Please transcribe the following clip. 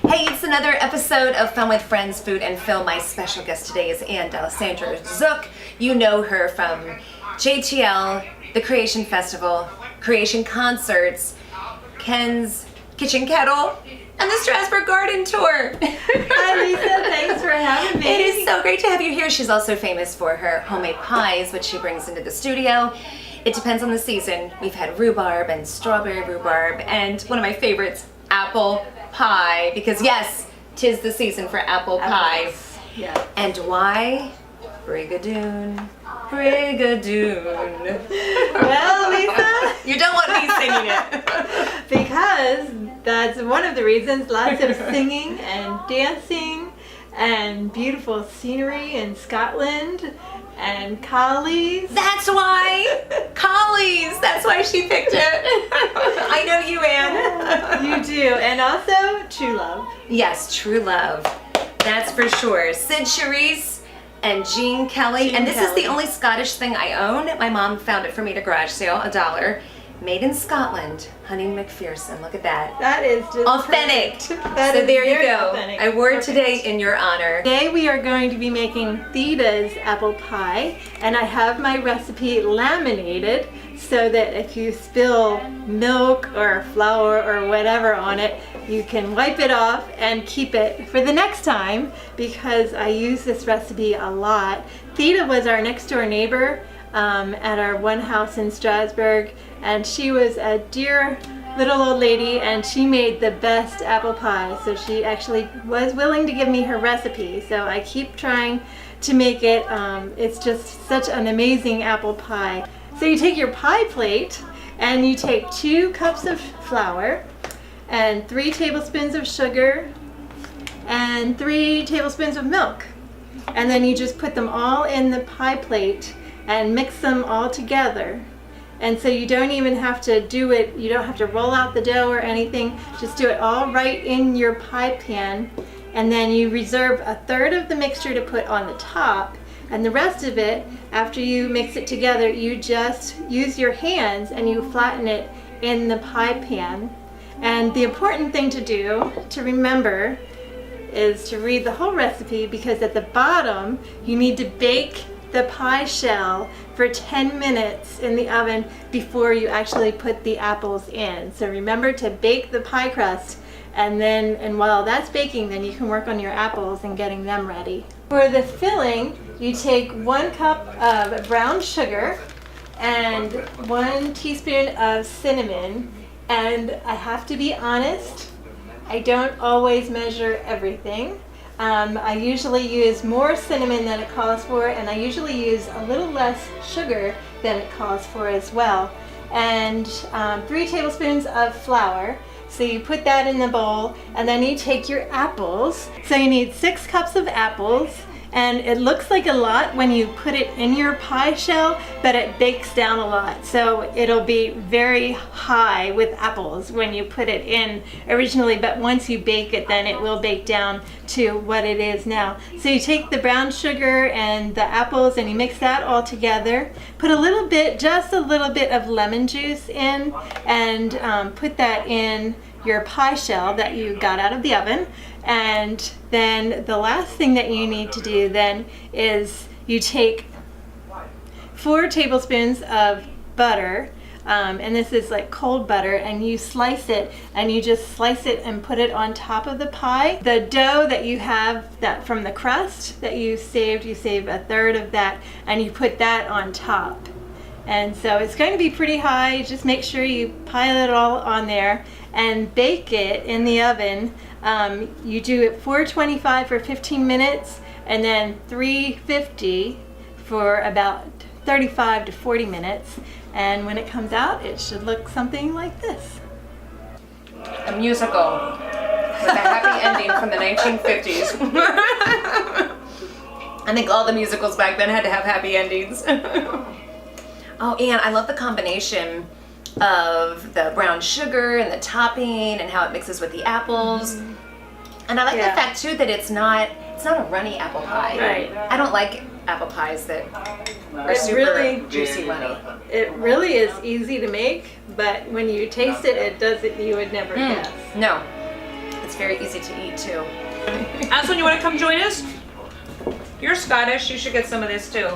Hey, it's another episode of Fun with Friends, Food and Film. My special guest today is Ann D'Alessandro Zook. You know her from JTL, the Creation Festival, Creation Concerts, Ken's Kitchen Kettle, and the Strasbourg Garden Tour. Hi Lisa, thanks for having me. It is so great to have you here. She's also famous for her homemade pies, which she brings into the studio. It depends on the season. We've had rhubarb and strawberry rhubarb, and one of my favorites, apple pie, because yes, 'tis the season for apple pie. Yeah. And why? Brigadoon, Brigadoon. Well, Lisa, You don't want me singing it. because that's one of the reasons. Lots of singing and dancing and beautiful scenery in Scotland and collies. That's why. Collies. That's why she picked it. I know you, Ann. You do, and also true love. Yes, true love. That's for sure. Sid Charisse and Jean Kelly. And this is the only Scottish thing I own. My mom found it for me at a garage sale, $1. Made in Scotland. Honey McPherson. Look at that. That is just Authentic. That So is there you very go. authentic. I wore it Perfect. today in your honor. Today we are going to be making Theda's apple pie, and I have my recipe laminated so that if you spill milk or flour or whatever on it, you can wipe it off and keep it for the next time, because I use this recipe a lot. Theda was our next door neighbor at our one house in Strasbourg, and she was a dear little old lady, and she made the best apple pie. So she actually was willing to give me her recipe. So I keep trying to make it. It's just such an amazing apple pie. So you take your pie plate and you take 2 cups of flour and 3 tablespoons of sugar and 3 tablespoons of milk. And then you just put them all in the pie plate and mix them all together. And so you don't even have to do it, you don't have to roll out the dough or anything, just do it all right in your pie pan. And then you reserve 1/3 of the mixture to put on the top, and the rest of it, after you mix it together, you just use your hands and you flatten it in the pie pan. And the important thing to do, to remember, is to read the whole recipe, because at the bottom you need to bake the pie shell for 10 minutes in the oven before you actually put the apples in. So remember to bake the pie crust, and while that's baking, then you can work on your apples and getting them ready. For the filling, you take 1 cup of brown sugar and 1 teaspoon of cinnamon. And I have to be honest, I don't always measure everything. I usually use more cinnamon than it calls for, and I usually use a little less sugar than it calls for as well. And 3 tablespoons of flour. So you put that in the bowl, and then you take your apples. So you need 6 cups of apples, and it looks like a lot when you put it in your pie shell, but it bakes down a lot. So it'll be very high with apples when you put it in originally, but once you bake it, then it will bake down to what it is now. So you take the brown sugar and the apples and you mix that all together. Put a little bit, just a little bit of lemon juice in, and put that in your pie shell that you got out of the oven. And then the last thing that you need to do then is you take 4 tablespoons of butter, and this is like cold butter, and you slice it, and you just slice it and put it on top of the pie. The dough that you have that from the crust that you save 1/3 of that, and you put that on top. And so it's going to be pretty high. Just make sure you pile it all on there and bake it in the oven. You do it 425 for 15 minutes, and then 350 for about 35 to 40 minutes. And when it comes out, it should look something like this. A musical with a happy ending from the 1950s. I think all the musicals back then had to have happy endings. Oh, Ann, I love the combination of the brown sugar and the topping and how it mixes with the apples. Mm-hmm. And I like the fact too that it's not a runny apple pie. Right. I don't like apple pies that are super juicy runny. It really is easy to make, but when you taste it, it does it you would never guess. No. It's very easy to eat too. Aslan, you want to come join us? You're Scottish. You should get some of this too.